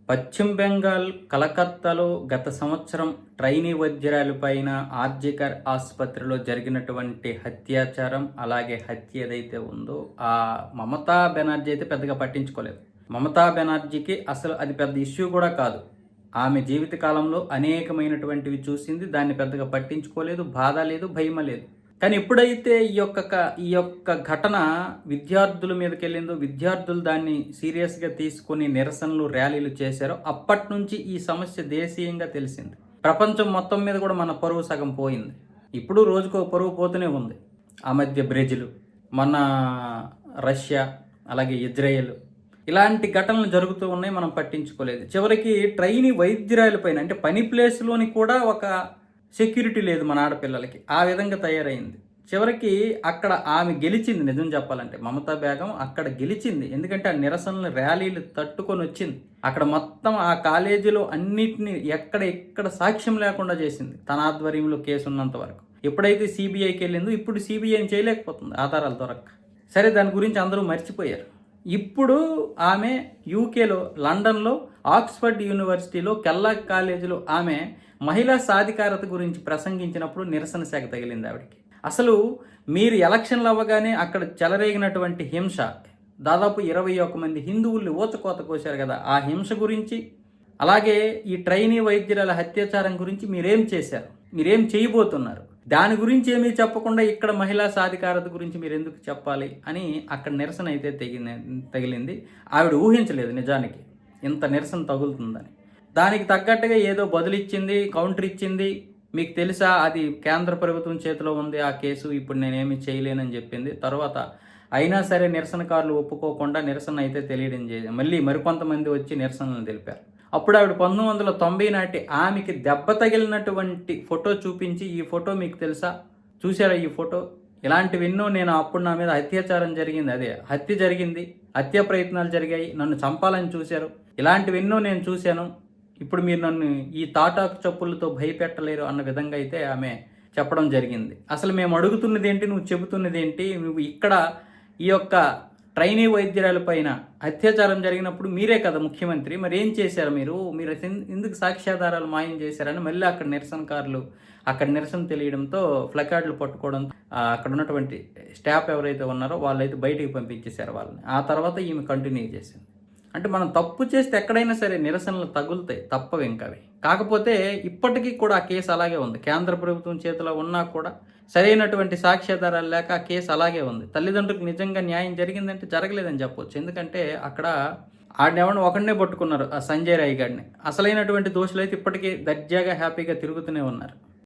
పశ్చిమ బెంగాల్ కలకత్తాలో గత సంవత్సరం ట్రైనీ వైద్యురాలిపైన ఆర్జికర్ ఆసుపత్రిలో జరిగినటువంటి అత్యాచారం, అలాగే హత్య ఏదైతే ఉందో ఆ మమతా బెనర్జీ అయితే పెద్దగా పట్టించుకోలేదు. మమతా బెనర్జీకి అసలు అది పెద్ద ఇష్యూ కూడా కాదు. ఆమె జీవిత కాలంలో అనేకమైనటువంటివి చూసింది, దాన్ని పెద్దగా పట్టించుకోలేదు, బాధ లేదు, భయం లేదు. కానీ ఎప్పుడైతే ఈ యొక్క ఘటన విద్యార్థుల మీదకి వెళ్ళిందో, విద్యార్థులు దాన్ని సీరియస్గా తీసుకొని నిరసనలు, ర్యాలీలు చేశారో అప్పటి నుంచి ఈ సమస్య దేశీయంగా తెలిసింది. ప్రపంచం మొత్తం మీద కూడా మన పరువు సగం పోయింది. ఇప్పుడు రోజుకో పరువు పోతూనే ఉంది. ఆ మధ్య బ్రెజిల్, మొన్న రష్యా, అలాగే ఇజ్రాయెల్, ఇలాంటి ఘటనలు జరుగుతూ ఉన్నాయి, మనం పట్టించుకోలేదు. చివరికి ట్రైనీ వైద్యురాలిపైన అంటే పని ప్లేస్లోని కూడా ఒక సెక్యూరిటీ లేదు మన ఆడపిల్లలకి, ఆ విధంగా తయారైంది. చివరికి అక్కడ ఆమె గెలిచింది. నిజం చెప్పాలంటే మమతా బేగం అక్కడ గెలిచింది. ఎందుకంటే ఆ నిరసనలు, ర్యాలీలు తట్టుకొని వచ్చింది. అక్కడ మొత్తం ఆ కాలేజీలో అన్నిటినీ ఎక్కడ సాక్ష్యం లేకుండా చేసింది, తన ఆధ్వర్యంలో కేసు ఉన్నంత వరకు. ఎప్పుడైతే సిబిఐకి వెళ్ళిందో ఇప్పుడు సిబిఐని చేయలేకపోతుంది ఆధారాలు దొరక్క. సరే, దాని గురించి అందరూ మర్చిపోయారు. ఇప్పుడు ఆమె యూకేలో, లండన్లో, ఆక్స్ఫర్డ్ యూనివర్సిటీలో, కెల్లాగ్ కాలేజీలో ఆమె మహిళా సాధికారత గురించి ప్రసంగించినప్పుడు నిరసన శాఖ తగిలింది ఆవిడకి. అసలు మీరు ఎలక్షన్లు అవ్వగానే అక్కడ చెలరేగినటువంటి హింస, దాదాపు 21 మంది హిందువుల్ని ఊచకోత కోశారు కదా, ఆ హింస గురించి, అలాగే ఈ ట్రైనీ వైద్యురాల అత్యాచారం గురించి మీరేం చేశారు, మీరేం చేయబోతున్నారు, దాని గురించి ఏమీ చెప్పకుండా ఇక్కడ మహిళా సాధికారత గురించి మీరు ఎందుకు చెప్పాలి అని అక్కడ నిరసన అయితే తగిలింది. ఆవిడ ఊహించలేదు నిజానికి ఇంత నిరసన తగులుతుందని. దానికి తగ్గట్టుగా ఏదో బదులిచ్చింది, కౌంటర్ ఇచ్చింది. మీకు తెలుసా, అది కేంద్ర ప్రభుత్వం చేతిలో ఉంది ఆ కేసు, ఇప్పుడు నేనేమి చేయలేనని చెప్పింది. తర్వాత అయినా సరే నిరసనకారులు ఒప్పుకోకుండా నిరసన అయితే తెలియడం చేసి మళ్ళీ మరికొంతమంది వచ్చి నిరసనలు తెలిపారు. అప్పుడు ఆవిడ 1990 నాటి ఆమెకి దెబ్బ తగిలినటువంటి ఫోటో చూపించి, ఈ ఫోటో మీకు తెలుసా, చూసారా ఈ ఫోటో, ఇలాంటివెన్నో నేను అప్పుడు నా మీద అత్యాచారం జరిగింది, అదే హత్య జరిగింది, హత్య ప్రయత్నాలు జరిగాయి, నన్ను చంపాలని చూశారు, ఇలాంటివెన్నో నేను చూశాను, ఇప్పుడు మీరు నన్ను ఈ తాటాకు చెప్పులతో భయపెట్టలేరు అన్న విధంగా అయితే ఆమె చెప్పడం జరిగింది. అసలు మేము అడుగుతున్నది ఏంటి, నువ్వు చెబుతున్నది ఏంటి, నువ్వు ఇక్కడ ఈ యొక్క ట్రైనీ వైద్యురాల పైన అత్యాచారం జరిగినప్పుడు మీరే కదా ముఖ్యమంత్రి, మరి ఏం చేశారు మీరు ఎందుకు సాక్ష్యాధారాలు మాయం చేశారని మళ్ళీ అక్కడ నిరసనకారులు అక్కడ నిరసన తెలియడంతో ప్లకార్డులు పట్టుకోవడం, అక్కడ ఉన్నటువంటి స్టాఫ్ ఎవరైతే ఉన్నారో వాళ్ళైతే బయటికి పంపించేశారు వాళ్ళని. ఆ తర్వాత ఈమె కంటిన్యూ చేసింది. అంటే మనం తప్పు చేస్తే ఎక్కడైనా సరే నిరసనలు తగులుతాయి, తప్పవు ఇంకా అవి. కాకపోతే ఇప్పటికీ కూడా ఆ కేసు అలాగే ఉంది. కేంద్ర ప్రభుత్వం చేతిలో ఉన్నా కూడా సరైనటువంటి సాక్ష్యాధారాలు లేక ఆ కేసు అలాగే ఉంది. తల్లిదండ్రులకు నిజంగా న్యాయం జరిగిందంటే జరగలేదని చెప్పవచ్చు. ఎందుకంటే అక్కడ ఆడెవరిని ఒకడినే పట్టుకున్నారు, ఆ సంజయ్ రాయ్ గారిని. అసలైనటువంటి దోషులు అయితే ఇప్పటికీ దర్జాగా హ్యాపీగా తిరుగుతూనే ఉన్నారు.